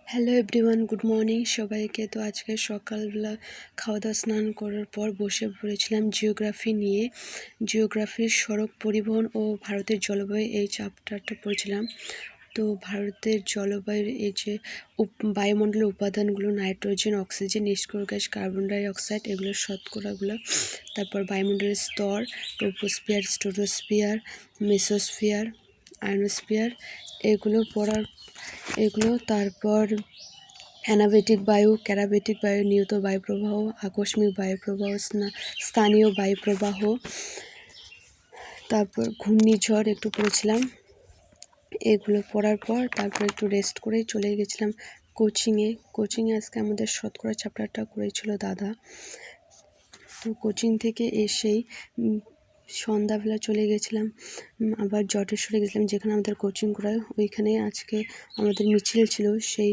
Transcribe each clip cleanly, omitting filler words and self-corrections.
Hello everyone, good morning সবাইকে। তো আজকে সকালবেলা খাওয়া দাওয়া স্নান করার পর বসে পড়েছিলাম জিওগ্রাফি নিয়ে। জিওগ্রাফির সড়ক পরিবহন ও ভারতের জলবায়ু এই চ্যাপ্টারটা পড়েছিলাম। তো ভারতের জলবায়ুর এই যে বায়ুমণ্ডলের উপাদানগুলো নাইট্রোজেন, অক্সিজেন, নিষ্ক্রিয় গ্যাস, কার্বন ডাই অক্সাইড, এগুলোর শতকরাগুলো, তারপর বায়ুমণ্ডলের স্তর, ট্রপোস্ফিয়ার, স্ট্রাটোস্ফিয়ার, মেসোস্ফিয়ার, আয়নোস্ফিয়ার, এগুলো তারপর অ্যানাবেটিক বায়ু, ক্যারাবেটিক বায়ু, নিয়ত বায়ুপ্রবাহ, আকস্মিক বায়ুপ্রবাহ, স্থানীয় বায়ুপ্রবাহ, তারপর ঘূর্ণিঝড় একটু পড়েছিলাম। এগুলো পড়ার পর তারপর একটু রেস্ট করে চলে গেছিলাম কোচিংয়ে আজকে আমাদের শতকরা চ্যাপ্টারটা করেছিল দাদা। তো কোচিং থেকে এসেই সন্ধ্যাবেলা চলে গেছিলাম আবার জটেশ্বরে গেছিলাম, যেখানে আমাদের কোচিং করায়। ওইখানে আজকে আমাদের মিছিল ছিল, সেই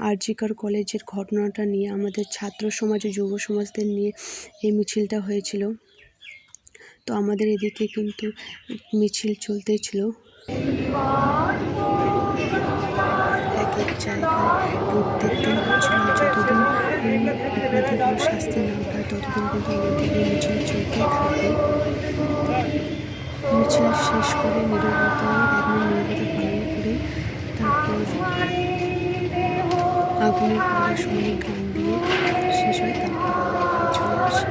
আরজিকর কলেজের ঘটনাটা নিয়ে, আমাদের ছাত্র সমাজ ও যুব সমাজদের নিয়ে এই মিছিলটা হয়েছিল। তো আমাদের এদিকে কিন্তু মিছিল চলতেই ছিল। এক এক জায়গায় প্রত্যেক দিন হচ্ছিল, যতদিন অপরাধীগুলো শাস্তি না পায় ততদিন কিন্তু আমাদের এই মিছিল চলতেই থাকবে। মিছিল শেষ করে নীরবতা পালন করে তারপর আগুনের পড়াশোনায় গান দিয়ে শেষ হয়। তারপর আমরা চলে আসি।